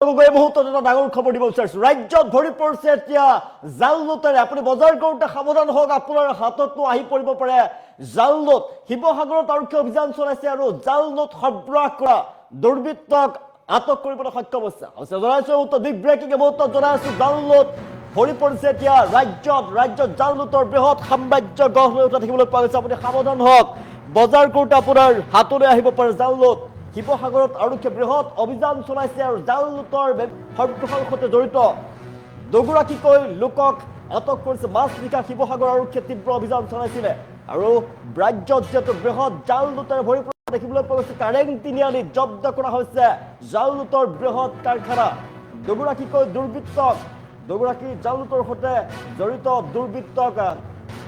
এই মুহূৰ্তত এটা ডাঙৰ খবৰ দিব বিচাৰিছো ৰাজ্যত ভৰি পৰিছে এতিয়া জাল নোটেৰে আপুনি বজাৰ কৰোঁতে সাৱধান হওক আপোনাৰ হাততো আহি পৰিব পাৰে জাল নোট শিৱসাগৰত আৰক্ষী অভিযান চলাইছে আৰু জাল নোট সৰবৰাহ কৰা দুৰ্বৃত্তক আটক কৰিবলৈ সক্ষম হৈছে জনাইছো বিগ ব্ৰেকিং মুহূৰ্তত জনাইছো জাল নোট ভৰি পৰিছে এতিয়া ৰাজ্যত জাল নোটৰ বৃহৎ সাম্ৰাজ্য গঢ় লৈ উঠা দেখিবলৈ পোৱা গৈছে আপুনি সাৱধান হওক বজাৰ কৰোঁতে আপোনাৰ হাতলৈ আহিব পাৰে জাল নোট শিৱসাগৰত আৰক্ষীয়ে বৃহৎ অভিযান চলাইছে আৰু জাল নোটৰ সৰবৰাহৰ সৈতে জড়িত দুগৰাকীকৈ লোকক আটক কৰিছে মাছ নিশা শিৱসাগৰ আৰক্ষীয়ে তীব্ৰ অভিযান চলাইছিলে আৰু ৰাজ্যত যিহেতু বৃহৎ জাল নোটেৰে ভৰি পৰা দেখিবলৈ পোৱা গৈছে কাৰেং তিনিআলিত জব্দ কৰা হৈছে জাল নোটৰ বৃহৎ কাৰখানা দুগৰাকী জাল নোটৰ সৈতে জড়িত দুৰ্বৃত্তক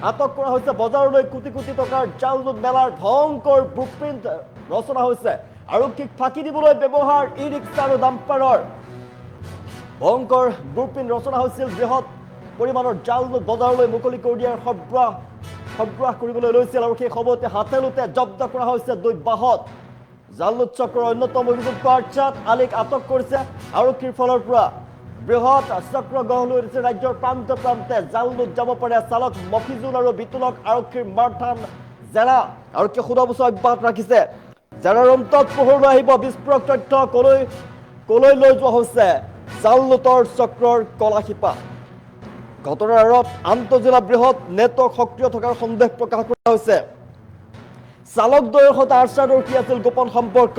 আটক কৰা হৈছে বজাৰলৈ কোটি কোটি টকাৰ জাল নোট মেলাৰ ভয়ংকৰ ব্লুপ্ৰিণ্ট ৰচনা হৈছে আৰক্ষীক ফাঁকি দিবলৈ ব্যৱহাৰ ই ৰিক্সা আৰু ডাম্পাৰৰ ভয়ংকৰ ব্লুপ্ৰিণ্ট ৰচনা হৈছিল বৃহৎ পৰিমাণৰ জাল নোট বজাৰলৈ মুকলি কৰি দিয়াৰ সৰবৰাহ কৰিবলৈ লৈছিল আৰু সেই সময়তে হাতেলোতে জব্দ কৰা হৈছে 2 বাহন জাল নোট চক্ৰৰ অন্যতম অভিযুক্ত আৰ্চাদ আলীক আটক কৰিছে আৰক্ষীৰ ফালৰ পৰা বৃহৎ চক্ৰ গঢ় লৈ উঠিছে ৰাজ্যৰ প্ৰান্তে প্ৰান্তে জাল নোট যাব পাৰে চালক মফিজুল আৰু বিতুলক আৰক্ষীৰ মাৰথান জেৰা আৰক্ষীয়ে সোধা-পোছা অব্যাহত ৰাখিছে জেৰাৰ অন্তত পোহৰলৈ আহিব বিস্ফোৰক তথ্য কলৈ লৈ যোৱা হৈছে জাল নোটৰ চক্ৰৰ কলাশিপা ঘটনাৰ আঁৰত আন্তঃজিলা বৃহৎ নেটৱৰ্ক সক্ৰিয় থকাৰ সন্দেহ প্ৰকাশ কৰা হৈছে চালকদ্বয়ৰ সৈতে আৰ্চাদৰ কি আছিল গোপন সম্পৰ্ক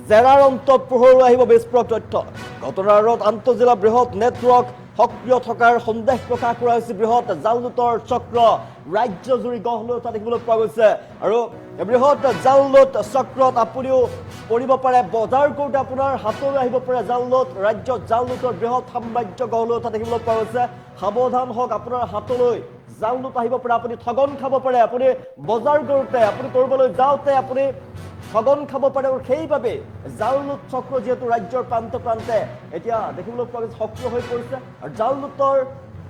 জেৰাৰ অন্তত পোহৰলৈ আহিব বিস্ফোৰক তথ্য ঘটনাৰ আঁৰত আন্তঃজিলা বৃহৎ নেটৱৰ্ক সক্ৰিয় থকাৰ সন্দেহ প্ৰকাশ কৰা হৈছে বৃহৎ জাল নোটৰ চক্ৰ ৰাজ্যজুৰি গঢ় লৈ উঠা দেখিবলৈ পোৱা গৈছে আৰু বৃহৎ জাল নোট চক্ৰত আপুনিও পৰিব পাৰে বজাৰ কৰোঁতে আপোনাৰ হাতলৈ আহিব পাৰে জাল নোট ৰাজ্যত জাল নোটৰ বৃহৎ সাম্ৰাজ্য গঢ় লৈ উঠা দেখিবলৈ পোৱা গৈছে সাৱধান হওক আপোনাৰ হাতলৈ জাল নোট আহিব পাৰে আপুনি ঠগন খাব পাৰে আপুনি বজাৰ কৰোঁতে আপুনি কৰিবলৈ যাওঁতে আপুনি ঠগন খাব পাৰে আৰু সেইবাবে জাল নোট চক্ৰ যিহেতু ৰাজ্যৰ প্ৰান্তে প্ৰান্তে এতিয়া দেখিবলৈ পোৱা গৈছে সক্ৰিয় হৈ পৰিছে আৰু জাল নোটৰ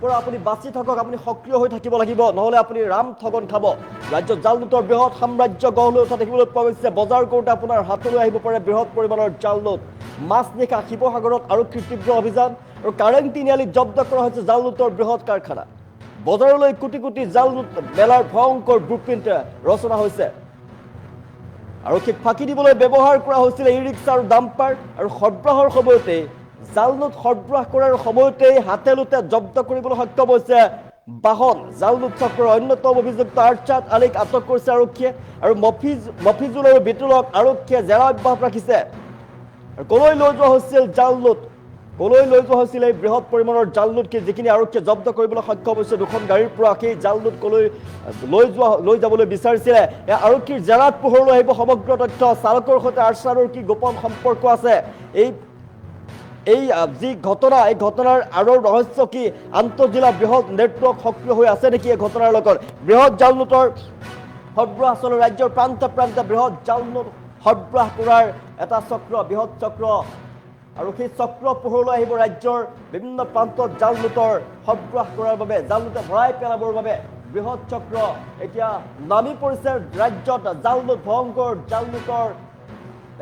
পৰা আপুনি বাচি থাকক আপুনি সক্ৰিয় হৈ থাকিব লাগিব নহ'লে আপুনি ৰাম ঠগন খাব ৰাজ্যত জাল নোটৰ বৃহৎ সাম্ৰাজ্য গঢ় লৈ উঠা দেখিবলৈ পোৱা গৈছে বজাৰ কৰোঁতে আপোনাৰ হাতলৈ আহিব পাৰে বৃহৎ পৰিমাণৰ জাল নোট মাছ নিশা শিৱসাগৰত আৰক্ষীৰ তীব্ৰ অভিযান আৰু কাৰেং তিনিআলিত জব্দ কৰা হৈছে জাল নোটৰ বৃহৎ কাৰখানা বজাৰলৈ কোটি কোটি জাল নোট মেলাৰ ভয়ংকৰ ব্লুপ্ৰিণ্ট ৰচনা হৈছে আৰক্ষীক ফাঁকি দিবলৈ ব্যৱহাৰ কৰা হৈছিল ই ৰিক্সা আৰু ডাম্পাৰ আৰু সৰবৰাহৰ সময়তে জাল নোট সৰবৰাহ কৰাৰ সময়তে হাতেলোতে জব্দ কৰিবলৈ সক্ষম হৈছে বাহন জাল নোট চক্ৰৰ অন্যতম অভিযুক্ত আৰ্চাদ আলীক আটক কৰিছে আৰক্ষীয়ে আৰু মফিজুল আৰু বিতুলক আৰক্ষীয়ে জেৰা অব্যাহত ৰাখিছে আৰু কলৈ লৈ যোৱা হৈছিল এই বৃহৎ পৰিমাণৰ জাল নোট যিখিনি আৰক্ষীয়ে জব্দ কৰিবলৈ সক্ষম হৈছে দুখন গাড়ীৰ পৰা সেই জাল নোট কলৈ লৈ যাবলৈ বিচাৰিছিলে আৰক্ষীৰ জেৰাত পোহৰলৈ আহিব সমগ্ৰ তথ্য চালকৰ সৈতে আৰ্চাদৰ কি গোপন সম্পৰ্ক আছে এই যি ঘটনা এই ঘটনাৰ আঁৰৰ ৰহস্য কি আন্তঃজিলা বৃহৎ নেটৱৰ্ক সক্ৰিয় হৈ আছে নেকি এই ঘটনাৰ লগত বৃহৎ জাল নোটৰ সৰবৰাহ চলে ৰাজ্যৰ প্ৰান্তে প্ৰান্তে বৃহৎ জাল নোট সৰবৰাহ কৰাৰ এটা চক্ৰ বৃহৎ চক্ৰ আৰু সেই চক্ৰ পোহৰলৈ আহিব ৰাজ্যৰ বিভিন্ন প্ৰান্তত জাল নোটৰ সৰবৰাহ কৰাৰ বাবে জাল নোটে ভৰাই পেলাবৰ বাবে বৃহৎ চক্ৰ এতিয়া নামি পৰিছে ৰাজ্যত জাল নোট ভয়ংকৰ জাল নোটৰ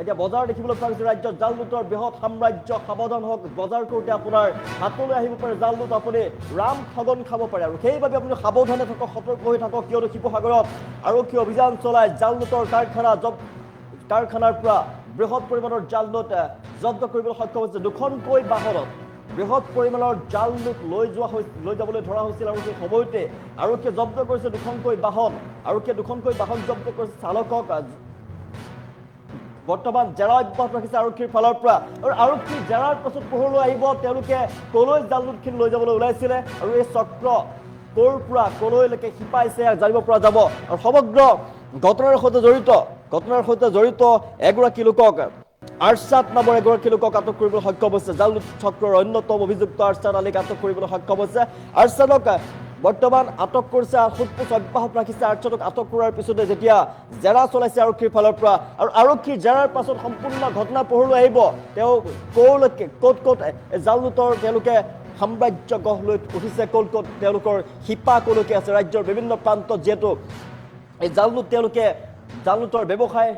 এতিয়া বজাৰ দেখিবলৈ পোৱা গৈছে ৰাজ্যত জাল নোটৰ বৃহৎ সাম্ৰাজ্য সাৱধান হওক বজাৰ কৰোঁতে আপোনাৰ হাতলৈ আহিব পাৰে জাল নোট আপুনি ৰাম ঠগন খাব পাৰে আৰু সেইবাবে আপুনি সাৱধানে থাকক সতৰ্ক হৈ থাকক কিয়নো শিৱসাগৰত আৰক্ষী অভিযান চলাই জাল নোটৰ কাৰখানাৰ পৰা বৃহৎ পৰিমাণৰ জাল নোট জব্দ কৰিবলৈ সক্ষম হৈছে দুখনকৈ বাহনত বৃহৎ পৰিমাণৰ জাল নোট লৈ যাবলৈ ধৰা হৈছিল আৰু সেই সময়তে আৰক্ষীয়ে জব্দ কৰিছে দুখনকৈ বাহন জব্দ কৰিছে চালকক বৰ্তমান জেৰা অব্যাহত ৰাখিছে আৰক্ষীৰ ফালৰ পৰা আৰু আৰক্ষীৰ জেৰাৰ পাছত পোহৰলৈ আহিব তেওঁলোকে কলৈ জাল নোটখিনি লৈ যাবলৈ ওলাইছিলে আৰু এই চক্ৰ ক'ৰ পৰা কলৈলৈকে শিপাইছে জানিব পৰা যাব আৰু সমগ্ৰ ঘটনাৰ সৈতে জড়িত এগৰাকী লোকক আৰ্চাদ নামৰ এগৰাকী লোকক আটক কৰিবলৈ সক্ষম হৈছে জাল নোট চক্ৰৰ অন্যতম অভিযুক্ত আৰ্চাদ আলীক আটক কৰিবলৈ সক্ষম হৈছে আৰ্চাদক বৰ্তমান আটক কৰিছে সোধপোছ অব্যাহত ৰাখিছে আৰ্চাদক আটক কৰাৰ পিছতে যেতিয়া জেৰা চলাইছে আৰক্ষীৰ ফালৰ পৰা আৰু আৰক্ষীৰ জেৰাৰ পাছত সম্পূৰ্ণ ঘটনা পোহৰলৈ আহিব তেওঁ ক'ত জাল নোটৰ তেওঁলোকে সাম্ৰাজ্য গঢ় লৈ উঠিছে ক'ত তেওঁলোকৰ শিপা ক'লৈকে আছে ৰাজ্যৰ বিভিন্ন প্ৰান্তত যিহেতু এই জাল নোট তেওঁলোকে জাল নোটৰ ব্যৱসায়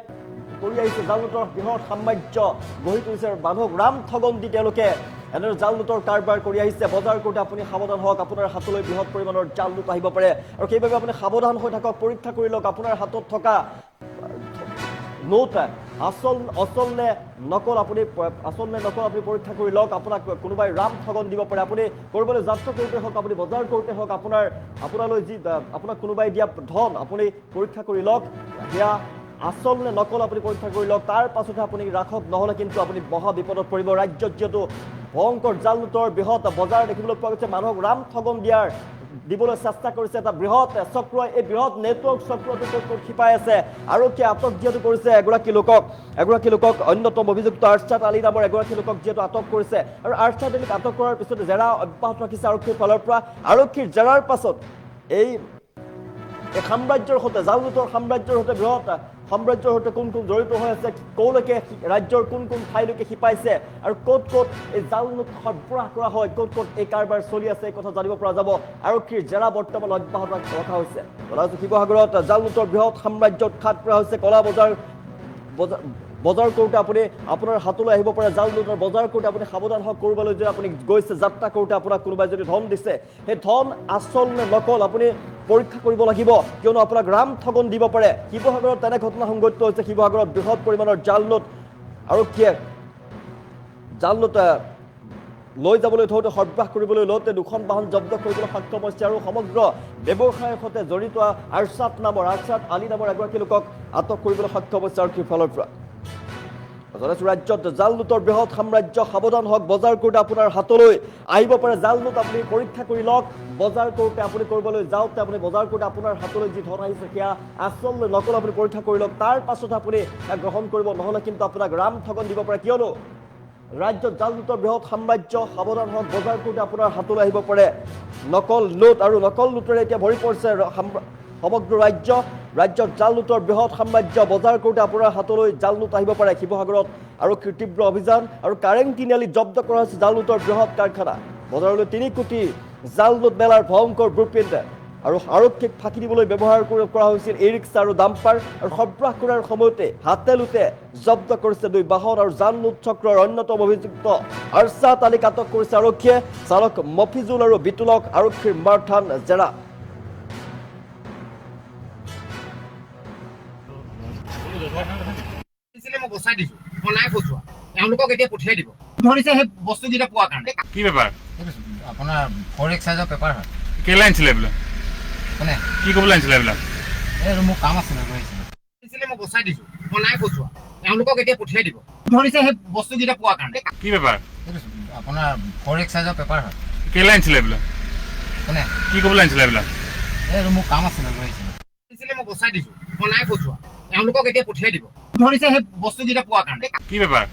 কৰি আহিছে জাল নোটৰ বৃহৎ সাম্ৰাজ্য গঢ়ি তুলিছে মানুহক ৰাম ঠগন দি তেওঁলোকে এনেদৰে জাল নোটৰ কাৰবাৰ কৰি আহিছে বজাৰ কৰোঁতে আপুনি সাৱধান হওক আপোনাৰ হাতলৈ বৃহৎ পৰিমাণৰ জাল নোট আহিব পাৰে আৰু সেইবাবে আপুনি সাৱধান হৈ থাকক পৰীক্ষা কৰি লওক আপোনাৰ হাতত থকা নোট অচল নে নকল আপুনি পৰীক্ষা কৰি লওক আপোনাক কোনোবাই ৰাম ঠগন দিব পাৰে আপুনি ক'ৰবালৈ যাত্ৰা কৰোঁতে হওক আপুনি বজাৰ কৰোঁতে হওক আপোনালৈ যি আপোনাক কোনোবাই দিয়া ধন আপুনি পৰীক্ষা কৰি লওক সেয়া আসল নে নকল আপুনি পৰীক্ষা কৰি লওক তাৰ পাছতহে আপুনি ৰাখক নহ'লে কিন্তু আপুনি মহা বিপদত পৰিব ৰাজ্যত যিহেতু ভয়ংকৰ জাল নোটৰ বৃহৎ বজাৰ দেখিবলৈ পোৱা গৈছে মানুহক ৰাম ঠগন দিবলৈ চেষ্টা কৰিছে এটা বৃহৎ চক্ৰ এই বৃহৎ নেটৱৰ্ক চক্ৰটো ক'ত শিপাই আছে আৰক্ষীয়ে আটক যিহেতু কৰিছে এগৰাকী লোকক অন্যতম অভিযুক্ত আৰছাদ আলী নামৰ এগৰাকী লোকক যিহেতু আটক কৰিছে আৰু আৰছাদ আলীক আটক কৰাৰ পিছত জেৰা অব্যাহত ৰাখিছে আৰক্ষীৰ ফালৰ পৰা আৰক্ষীৰ জেৰাৰ পাছত এই সাম্ৰাজ্যৰ সৈতে জাল নোটৰ সাম্ৰাজ্যৰ সৈতে বৃহৎ সাম্ৰাজ্যৰ সৈতে কোন জড়িত হৈ আছে ক'লৈকে ৰাজ্যৰ কোন ঠাইলৈকে শিপাইছে আৰু ক'ত এই জাল নোট সৰবৰাহ কৰা হয় ক'ত এই কাৰবাৰ চলি আছে এই কথা জানিব পৰা যাব আৰক্ষীৰ জেৰা বৰ্তমান অব্যাহত ৰখা হৈছে শিৱসাগৰত জাল নোটৰ বৃহৎ সাম্ৰাজ্যত খাট পৰা হৈছে কলা বজাৰ কৰোঁতে আপুনি আপোনাৰ হাতলৈ আহিব পাৰে জাল নোটৰ বজাৰ কৰোঁতে আপুনি সাৱধান হওক ক'ৰবালৈ যদি আপুনি গৈছে যাত্ৰা কৰোঁতে আপোনাক কোনোবাই যদি ধন দিছে সেই ধন আচল নে নকল আপুনি পৰীক্ষা কৰিব লাগিব কিয়নো আপোনাক ৰাম ঠগন দিব পাৰে শিৱসাগৰত তেনে ঘটনা সংঘটিত হৈছে শিৱসাগৰত বৃহৎ পৰিমাণৰ জাল নোট আৰক্ষীয়ে জাল নোট লৈ যাবলৈ ধৰোঁতে সৰবৰাহ কৰিবলৈ লওঁতে দুখন বাহন জব্দ কৰিবলৈ সক্ষম হৈছে আৰু সমগ্ৰ ব্যৱসায়ৰ সৈতে জড়িত আৰছাদ আলী নামৰ এগৰাকী লোকক আটক কৰিবলৈ সক্ষম হৈছে আৰক্ষীৰ ফালৰ পৰা ৰাজ্যত জাল নোটৰ বৃহৎ সাম্ৰাজ্য সাৱধান হওক বজাৰ কৰোঁতে আপোনাৰ হাতলৈ আহিব পাৰে জাল নোট আপুনি পৰীক্ষা কৰি লওক বজাৰ কৰোঁতে আপুনি ক'ৰবালৈ যাওঁতে আপুনি বজাৰ কৰোঁতে আপোনাৰ হাতলৈ যি ধন আহিছে সেয়া আচল নকল আপুনি পৰীক্ষা কৰি লওক তাৰ পাছত আপুনি গ্ৰহণ কৰিব নহ'লে কিন্তু আপোনাক ৰাম ঠগন দিব পাৰে কিয়নো ৰাজ্যত জাল নোটৰ বৃহৎ সাম্ৰাজ্য সাৱধান হওক বজাৰ কৰোঁতে আপোনাৰ হাতলৈ আহিব পাৰে নকল নোট আৰু নকল নোটেৰে এতিয়া ভৰি পৰিছে সমগ্ৰ ৰাজ্যত জাল নোটৰ বৃহৎ সাম্ৰাজ্য বজাৰ কৰোঁতে আপোনাৰ হাতলৈ জাল নোট আহিব পাৰে শিৱসাগৰত আৰক্ষীৰ তীব্ৰ অভিযান আৰু কাৰেং তিনিআলিত জব্দ কৰা হৈছে জাল নোটৰ বৃহৎ কাৰখানা বজাৰলৈ 3 কোটি জাল নোট মেলাৰ ভয়ংকৰ ব্লুপ্ৰিণ্ট আৰু আৰক্ষীক ফাঁকি দিবলৈ ব্যৱহাৰ কৰা হৈছিল ই ৰিক্সা আৰু ডাম্পাৰ আৰু সৰবৰাহ কৰাৰ সময়তে হাতে লোতে জব্দ কৰিছে 2 বাহন আৰু জাল নোট চক্ৰৰ অন্যতম অভিযুক্ত আৰছাদ আলীক আটক কৰিছে আৰক্ষীয়ে চালক মফিজুল আৰু বিতুলক আৰক্ষীৰ মাৰথান জেৰা মই বচাই দিছো মই নাই ফচোৱা তেওঁলোকক এতিয়া পঠিয়াই দিব ধৰিছে সেই বস্তুকেইটা পোৱাৰ কাৰণে কি পেপাৰ আপোনাৰ 4x সাইজৰ পেপাৰ হয় কেলে আনিছিলে এইবিলাক কোনে কি ক'বলৈ আনিছিলে এইবিলাক এই মোৰ কাম আছিলে মই বচাই দিছো মই নাই ফচোৱা তেওঁলোকক এতিয়া পঠিয়াই দিব ধৰিছে সেই বস্তুকেইটা পোৱাৰ কাৰণে কি পেপাৰ আপোনাৰ 4x সাইজৰ পেপাৰ হয় কেলে আনিছিলে এইবিলাক কোনে কি ক'বলৈ আনিছিলে এইবিলাক এই মোৰ কাম আছিলে মই বচাই দিছো মই নাই ফচোৱা তেওঁলোকক এতিয়া পঠিয়াই দিব ধৰিছে সেই বস্তুকেইটা পোৱাৰ কাৰণে কি পেপাৰ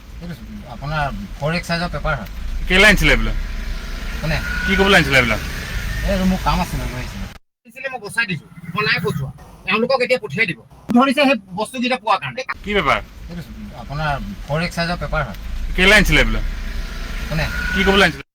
আপোনাৰ 4x সাইজৰ পেপাৰ হয় কেলে আনিছিলে এইবিলাক কোনে কি ক'বলৈ আনিছিলে এইবিলাক এই মোৰ কাম আছিলে মই বচাই দিছো মই নাই ফচোৱা তেওঁলোকক এতিয়া পঠিয়াই দিব ধৰিছে সেই বস্তুকেইটা পোৱাৰ কাৰণে কি পেপাৰ আপোনাৰ 4x সাইজৰ পেপাৰ হয় কেলে আনিছিলে এইবিলাক কোনে কি ক'বলৈ আনিছিলে